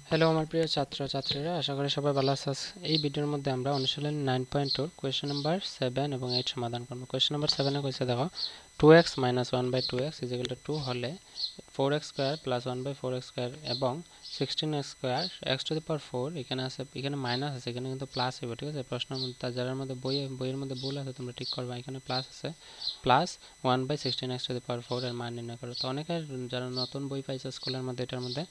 Hello আমার প্রিয় ছাত্র ছাত্রীরা, আশা করি সবাই ভালো আছো। এই ভিডিওর মধ্যে আমরা অনুশীলন 9.2 কোয়েশ্চন নাম্বার 7 এবং 8 সমাধান করব। কোয়েশ্চন নাম্বার 7 এ কইছে দেখো 2x - 1/2x = 2 হলে 4x square plus 1/4x square এবং 16x square x to the power 4 এখানে আছে, এখানে মাইনাস আছে, এখানে কিন্তু প্লাস হবে। ঠিক আছে, প্রশ্নের মধ্যে যার মধ্যে বইয়ের মধ্যে ভুল আছে তোমরা ঠিক করবা। এখানে প্লাস আছে, plus 1/16x two the power 4 এর মান নির্ণয় করো। তো অনেকের যারা নতুন বই পাইছে স্কুলের মধ্যে এটার মধ্যে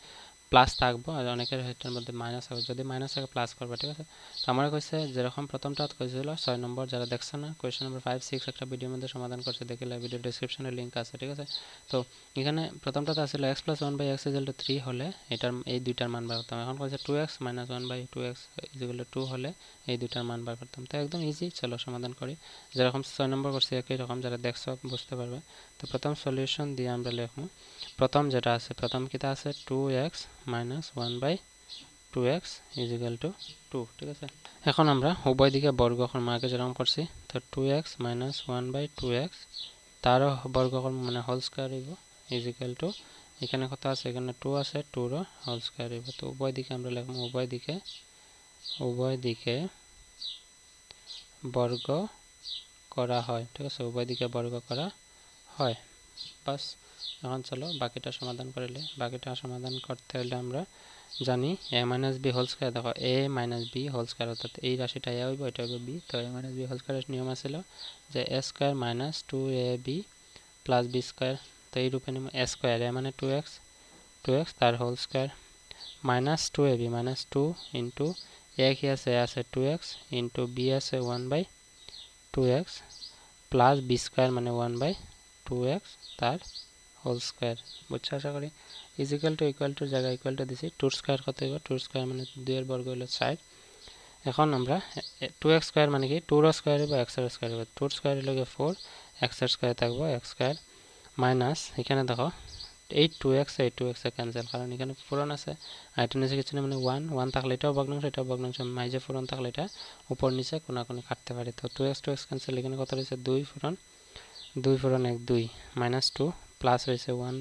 প্লাস থাকবো আর অনেকের এটার মধ্যে মাইনাস হবে। যদি মাইনাস থাকে প্লাস করবে। ঠিক আছে, তো আমরা কইছে যেরকম প্রথমটা কইছিল 6 নম্বর, যারা দেখছে না কোয়েশ্চন নাম্বার 5 6 একটা ভিডিওর মধ্যে সমাধান করছে, দেখিলে ভিডিও ডেসক্রিপশনে লিংক আছে। ঠিক আছে, তো এখানে প্রথমটাতে আসলে x + 1/x = 3 হলে এটার এই দুইটার মান বার করতাম। এখন কইছে 2x - 1/2x = 2 হলে এই দুইটার মান বার করতাম। তো একদম ইজি, চলো সমাধান করি। যেরকম 6 নম্বর করছি একই রকম, যারা দেখছো বুঝতে পারবে। তো প্রথম সলিউশন দিয়ে আমরা লিখব। প্রথম যেটা আছে, প্রথম কিটা আছে 2x - 1/2x = 2। ঠিক আছে, এখন আমরা উভয় দিকে বর্গ করব আগে যেরকম করছি। তো 2x - 1/2x তারও বর্গ করব, মানে হোল স্কয়ার হইব = এখানে কত আছে, এখানে 2 আছে, 2 র হোল স্কয়ার হইব। তো উভয় দিকে আমরা লিখব উভয় দিকে বর্গ করা হয়। ঠিক আছে, উভয় দিকে বর্গ করা হয়। বাস, এখন চলো বাকিটা সমাধান করলে। বাকিটা সমাধান করতে হলে আমরা জানি a - b হোল স্কয়ার। দেখো a - b হোল স্কয়ার, অর্থাৎ এই রাশিটা a হইব, এটা হইব b। তো a - b হোল স্কয়ারের নিয়ম আছিল যে a square - 2ab + b square. তো এই রূপে নিব a স্কয়ার, a মানে 2x তার whole square, -2ab - 2 into a কি আছে, a আছে 2x ইনটু b আছে 1/2x প্লাস b স্কয়ার মানে 1/2x তার হোল স্কয়ার। বুঝছো আশা করি। ইকুয়াল টু জায়গায় ইকুয়াল টু দিছি। 2 স্কয়ার কত হইব, 2 স্কয়ার মানে 2 এর বর্গ হলো 4। এখন আমরা 2x স্কয়ার মানে কি, 2 র স্কয়ার হইব x এর স্কয়ার হইব। 2 র স্কয়ার হলো 4, x এর স্কয়ার থাকবো x স্কয়ার মাইনাস, এখানে দেখো এই 2x এ ক্যান্সেল, কারণ এখানে পূরণ আছে আর এটা নিচে কিছু না, মানে 1 থাকলে এটাও ভগ্নাংশ এটাও ভগ্নাংশ, মাইজে পূরণ থাকলে এটা উপর নিচে কোনাকুনি কাটতে পারি। তো 2x ক্যান্সেল, এখানে কত রয়েছে 2 পূরণ 1 2 -2 প্লাস রয়েছে 1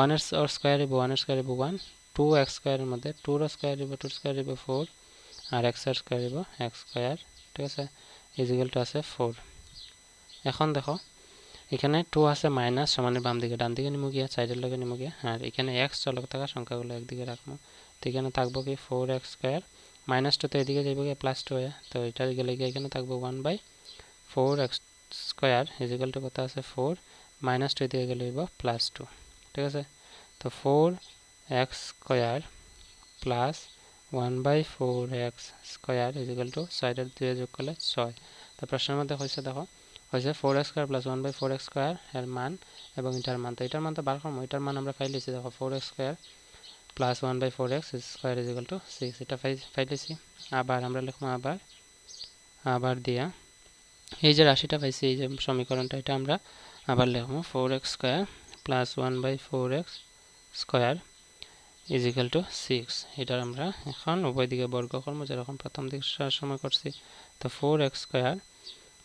1 এর স্কয়ার হইব 1 এর স্কয়ার হইব 1, 2x স্কয়ারের মধ্যে 2 র স্কয়ার হইব 2 স্কয়ার হইব 4 আর x এর স্কয়ার হইব x স্কয়ার। ঠিক আছে, = আছে 4। এখন দেখো এখানে 2 আছে মাইনাস সমানের বাম দিকে, ডান দিকে নিমু গিয়া সাইডের লগে নিমু গিয়া, আর এখানে x চলক থাকা সংখ্যাগুলো একদিকে রাখবো। তো এখানে থাকবো কি 4x স্কয়ার, -2 তো এদিকে যাইব গিয়া +2 হয়ে, তো এটা গেলে গিয়ে এখানে থাকবো 1/4x স্কয়ার = কত আছে 4, -2 এদিকে গেলে হইব +2। ঠিক আছে, তো 4x square plus 1/4x square = সাইডের 2 যোগ করলে 6। তো প্রশ্নের মধ্যে হয়েছে দেখো হয়েছে 4x square plus 1/4x square এর মান এবং এটার মান। তো এটার মান তো বার করবো, এটার মান আমরা পাইলেছি। দেখো 4x square plus 1/4x square = 6, এটা পাইলেছি। আবার আমরা লিখবো আবার দিয়া এই যে রাশিটা পাইছি, এই যে সমীকরণটা, এটা আমরা আবার লিখবো 4x square plus 1/4x square = 6। এটার আমরা এখন উভয় দিকে বর্গ করবো যেরকম প্রথম দিকে সময় করছি। তো 4x square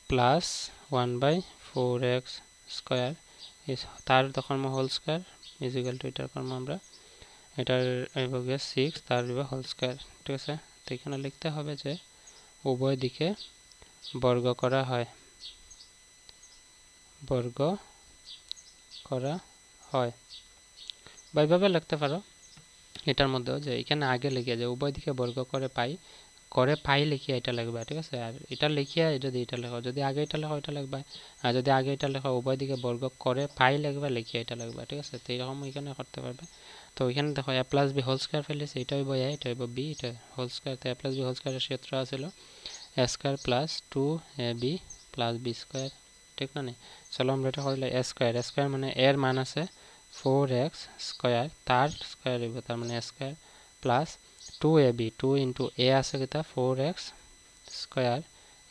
plus 1/4x square তার তখন হোল স্কয়ার = এটার করবো আমরা, এটার হইব গিয়ে 6 তার হইব হোল স্কয়ার। ঠিক আছে, তো এখানে লিখতে হবে যে উভয় দিকে বর্গ করা হয়, বর্গ করা হয়। বা এইভাবে লিখতে পারো এটার মধ্যেও, যে এখানে আগে লিখে যে উভয় দিকে বর্গ করে পাই লিখিয়া এটা লিখবা। ঠিক আছে, আর এটা লিখিয়া যদি এটা লেখো, যদি আগে এটা লেখো এটা লিখবা, আর যদি আগে এটা লেখো উভয় দিকে বর্গ করে পাই লিখবা, লিখিয়া এটা লিখবা। ঠিক আছে, তো এইরকম এখানে করতে পারবে। তো এখানে দেখো a plus B whole square ফেলেছে, এটা হইব a, এটা হইব b, এটা হোল স্কয়ার। তো a প্লাস বি হোল স্কয়ারের সূত্র আছিল a square plus 2ab plus b square. ঠিক না? চলো আমরা এটা করলে a স্কয়ার মানে এর মান আছে 4x স্কয়ার তার স্কয়ার হইব, তার মানে a square plus 2ab 2 into a আছে কিতা 4x স্কয়ার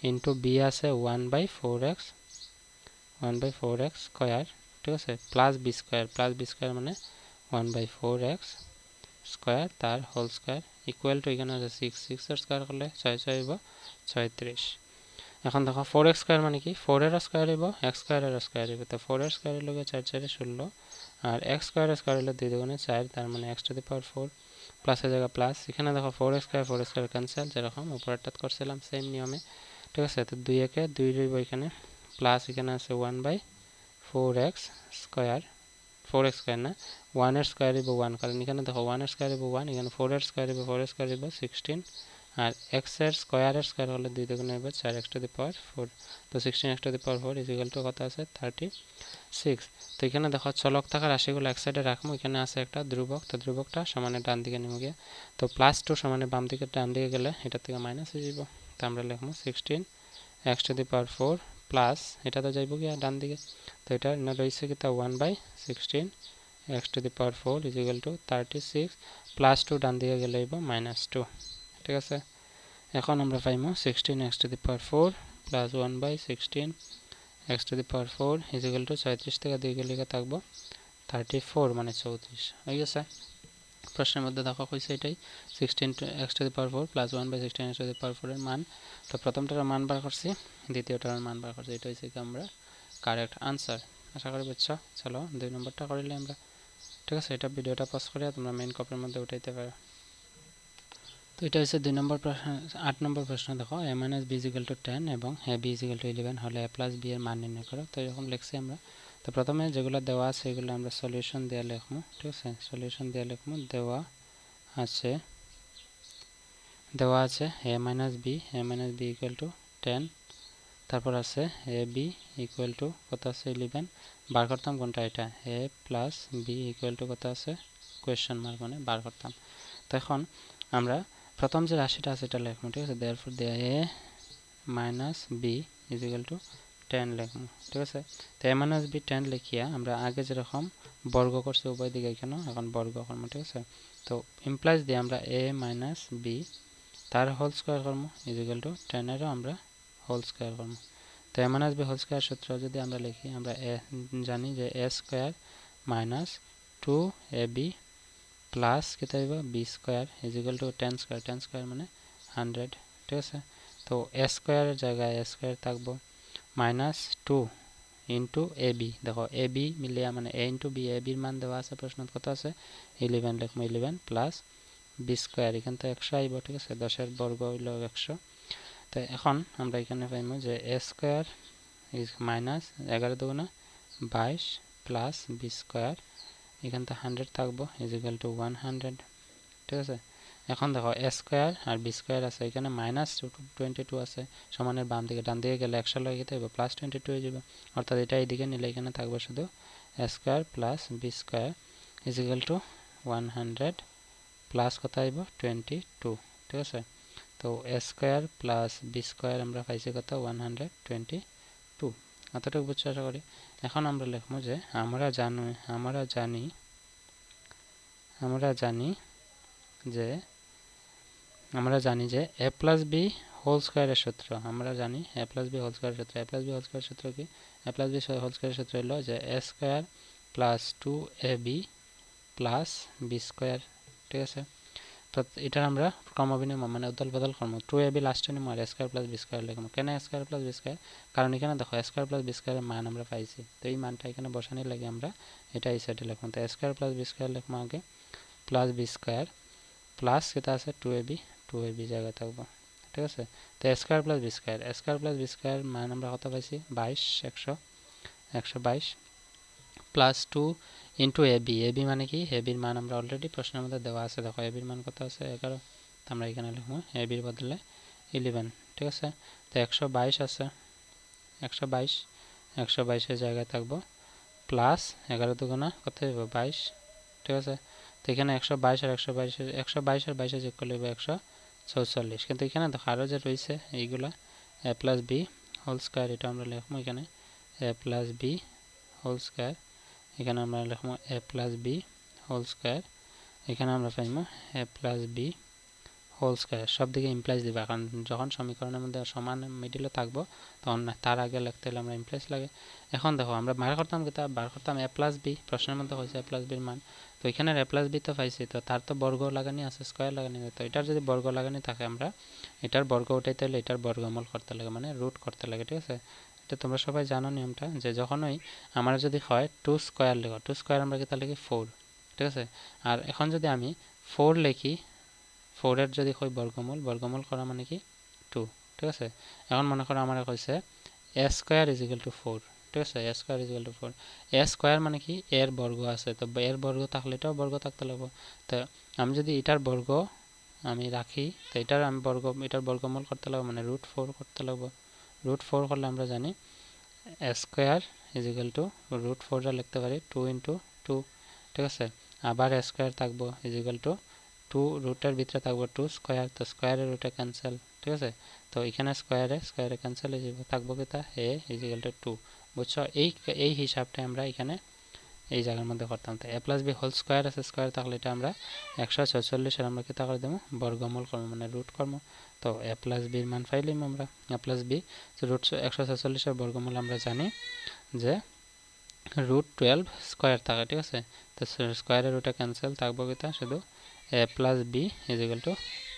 ইনটু b আছে 1/4x স্কয়ার। ঠিক আছে, প্লাস b স্কয়ার মানে 1/4x স্কয়ার তার হোল স্কয়ার ইকুয়াল টু, এখানে আছে 6 এর স্কয়ার করলে 6 হইব 36। এখন দেখো 4x স্কয়ার মানে কি, 4 এর স্কয়ার হইব x স্কয়ারের স্কয়ার হইব। তো 4 এর স্কয়ার হলো 4 4 16 আর x স্কয়ারের স্কয়ার হলো 2 2 4, তার মানে x টু দি পাওয়ার 4 প্লাসের জায়গা প্লাস, এখানে দেখো 4x স্কয়ার ক্যান্সেল, যেরকম উপরেরটা করছিলাম সেম নিয়মে, ঠিক আছে। তো 2 একে 2 রইব এখানে, প্লাস এখানে আছে 1/4x স্কয়ার, 4x স্কয়ার না 1 এর স্কয়ার হইব 1, কারণ এখানে দেখো 1 এর স্কয়ার হইব 1, এখানে 4 এর স্কয়ার হইব 4 এর স্কয়ার হইব 16, আর x এর স্কয়ার হলে 2 দ্বিগুণ হইব 4x টু দি পাওয়ার 4, তো 16x to the power 4 equal to কত আছে 36। তো এখানে দেখো চলক থাকা রাশিগুলো এক সাইডে রাখবো, এখানে আছে একটা ধ্রুবক, তো ধ্রুবকটা সমানে ডান দিকে নেমে গিয়ে, তো +2 সমানে বাম দিকে ডান দিকে গেলে এটা থেকে মাইনাস হয়ে যাব, তো আমরা লিখবো 16x to the power 4 plus এটা তো যাইব গিয়া ডান দিকে, তো এটা রয়েছে কি তা 1/16 x to the power 4 is equal to 36, +2 ডান দিকে গেলে হইব -2, ঠিক আছে। এখন আমরা পাইমু 16x টু দি পাওয়ার 4 প্লাস 1/16 x to the power 4 is equal to 36 থেকে 2 গেলে থাকবো 34, মানে 34 হয়ে গেছে। প্রশ্নের মধ্যে দেখো কইছে এটাই 16x টু দি পাওয়ার 4 প্লাস 1/16 x টু দি পাওয়ার 4 এর মান, তো প্রথমটার মান বার করছি, দ্বিতীয়টার মান বার করছি, এটা হচ্ছে কি আমরা কারেক্ট আনসার। আশা করি বুঝছো। চলো 2 নম্বরটা করিলে আমরা, ঠিক আছে। এটা ভিডিওটা পজ করে তোমরা মেইন কপির মধ্যে উঠাইতে পারো। তো এটা হচ্ছে 2 নম্বর প্রশ্ন। 8 নম্বর প্রশ্ন দেখো a - b = 10 এবং a b = 11 হলে a + b এর মান নির্ণয় করো। তো এরকম লিখছি আমরা। তো প্রথমে যেগুলো দেওয়া আছে এগুলো আমরা সলিউশন দিয়ে লিখবো, ঠিক আছে। সলিউশন দিয়ে লিখবো, দেওয়া আছে a - b = 10, তারপর আছে a b = কত আছে 11, বার করতাম কোনটা, এটা a + b = কত আছে কোয়েশ্চেন মার্ক, মানে বার করতাম। তো এখন আমরা প্রথম যে রাশিটা আছে এটা লিখবো, ঠিক আছে। দেয়ারফর দেয়া a - b = 10 লিখবো, ঠিক আছে। তো a - b 10 লিখিয়া আমরা আগে যেরকম বর্গ করছি উভয় দিকে এখানে এখন বর্গ করবো, ঠিক আছে। তো ইমপ্লাইজ দিয়ে আমরা a - b তার হোল স্কয়ার করবো = 10 এরও আমরা হোল স্কয়ার করবো। তো a - b হোল স্কয়ার সূত্র যদি আমরা লিখি, আমরা জানি যে a square minus 2ab plus কত হইব b স্কয়ার = 10 স্কয়ার, 10 স্কয়ার মানে 100, ঠিক আছে। তো a স্কয়ারের জায়গায় a স্কয়ার থাকবো -2 ইন্টু ab, দেখো ab মিলিয়া মানে a ইন্টু b, ab এর মান দেওয়া আছে প্রশ্ন কত আছে 11, লিখবো 11 প্লাস b স্কয়ার, এখান থেকে 100 আইব, ঠিক আছে। 10 এর বর্গ হইল 100। তো এখন আমরা এখানে পাইমু যে a স্কয়ার ইজ মাইনাস 11 দুগুণা 22 প্লাস b স্কয়ার, এখান থেকে 100 থাকবো = 100, ঠিক আছে। এখন দেখো a স্কয়ার আর b স্কয়ার আছে, এখানে -22 আছে, সমানের বাম দিকে, ডান দিকে গেলে 100 লগে যেতে হবে +22 হয়ে যাবে, অর্থাৎ এটা এইদিকে নিলে এখানে থাকবে শুধু a square plus b square = 100 plus কত আইব 22, ঠিক আছে। তো a square plus b square আমরা পাইছি কত 122, এতটুকু বুঝছো আশা করি। এখন আমরা লিখবো যে আমরা জানি যে a + b হোল স্কয়ারের সূত্র, আমরা জানি a + b হোল স্কয়ারের সূত্র, a + b হোল স্কয়ারের সূত্র কি, a + b হোল স্কয়ারের সূত্র হলো যে a square plus 2ab plus b square, ঠিক আছে। তো এটা আমরা ক্রমবিনিময় মানে উদল বদল করবো, 2ab লাস্টে নিমু আর a square plus b square লিখবো। কেন a square plus b square, কারণ এখানে দেখো a স্কয়ার প্লাস b স্কয়ারের মান আমরা পাইছি, তো এই মানটা এখানে বসানোর লাগে আমরা এটা এই সাইডে লিখবো। তো a square plus b square লিখবো আগে, প্লাস b স্কয়ার প্লাস যেটা আছে 2ab জায়গায় থাকবো, ঠিক আছে। তো a square plus b square মান আমরা কত পাইছি 122 প্লাস 2 ইন্টু ab মানে কি, ab এর মান আমরা অলরেডি প্রশ্নের মধ্যে দেওয়া আছে, দেখো ab এর মান কত আছে 11, তো আমরা এখানে লিখবো ab এর বদলে 11, ঠিক আছে। তো 122 আছে, 122 এর জায়গায় থাকবো প্লাস 11 দুগুণা কত হইব 22, ঠিক আছে। তো এখানে 122 আর 22 যোগ করলে 144, কিন্তু এখানে দেখো আরও যে রয়েছে এইগুলা a + b হোল স্কয়ার, এটা আমরা লিখবো এখানে a + b হোল স্কয়ার, এখানে আমরা লিখবো a + b হোল স্কয়ার, এখানে আমরা পাইবো a + b হোল স্কয়ার, সব দিকে ইমপ্লাইজ দিবা, কারণ যখন সমীকরণের মধ্যে সমান মিডিলে থাকবো তখন তার আগে লিখতে হলে আমরা ইমপ্লাইজ লাগে। এখন দেখো আমরা বার করতাম a + b, প্রশ্নের মধ্যে হয়েছে a + b এর মান, তো এখানে a + b তো পাইছি, তো তার তো বর্গ লাগানি আছে, স্কয়ার লাগানি আছে, তো এটার যদি বর্গ লাগানি থাকে আমরা এটার বর্গ উঠাইতে হলে এটার বর্গমূল করতে লাগে, মানে রুট করতে লাগে, ঠিক আছে। এটা তোমরা সবাই জানো নিয়মটা, যে যখনই আমরা যদি হয় 2 স্কয়ার লিখো, 2 স্কয়ার আমরা কি তাহলে কি 4, ঠিক আছে। আর এখন যদি আমি 4 লিখি 4 এর যদি হয় বর্গমূল করা মানে কি 2 ঠিক আছে এখন মনে করো আমারে কইছে a স্কয়ার = 4 ঠিক আছে a স্কয়ার = 4 a স্কয়ার মানে কি এর বর্গ আছে তো এর বর্গ থাকলে এটাও বর্গ থাকতে লাগবে তো আমি যদি এটার বর্গ আমি রাখি তো এটার বর্গমূল করতে লাগবে মানে √4 করতে লাগবে √4 করলে আমরা জানি a স্কয়ার = √4 টা লিখতে পারি 2 * 2 ঠিক আছে আবার a স্কয়ার থাকবো = 2 রুটের ভিতরে থাকবো 2 স্কয়ার তো স্কয়ারের রুটে ক্যান্সেল ঠিক আছে তো এখানে স্কয়ারে ক্যান্সেল হয়ে যাবে থাকবো কি তা a = 2 বুঝছো এই হিসাবটা আমরা এখানে এই জায়গার মধ্যে করতাম তো a + b হোল স্কয়ার আছে স্কয়ার থাকলে এটা আমরা 146 এর আমরা কি তা করে দেব বর্গমূল করব মানে রুট করব তো a + b এর মান পাইলাম আমরা a + b রুট 146 এর বর্গমূল আমরা জানি যে √12 স্কয়ার থাকে ঠিক আছে তো স্কয়ারের রুটে ক্যান্সেল থাকবো কি তা শুধু a + b =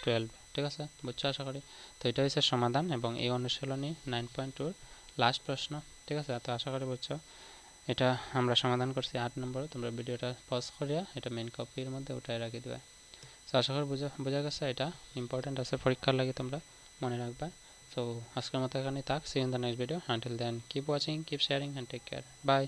12 ঠিক আছে বুঝছো আশা করি তো এটা হচ্ছে সমাধান এবং এই অনুশীলনী 9.2 লাস্ট প্রশ্ন ঠিক আছে তো আশা করি বুঝছো এটা আমরা সমাধান করছি 8 নম্বরে তোমরা ভিডিওটা পজ করিয়া এটা মেইন কপির মধ্যে উঠায় রাখি দিবা তো আশা করি বোঝা গেছে এটা ইম্পর্টেন্ট আছে পরীক্ষার লাগে তোমরা মনে রাখবা তো আজকের মতো এখানেই থাক see in the next video until then keep watching keep sharing and take care by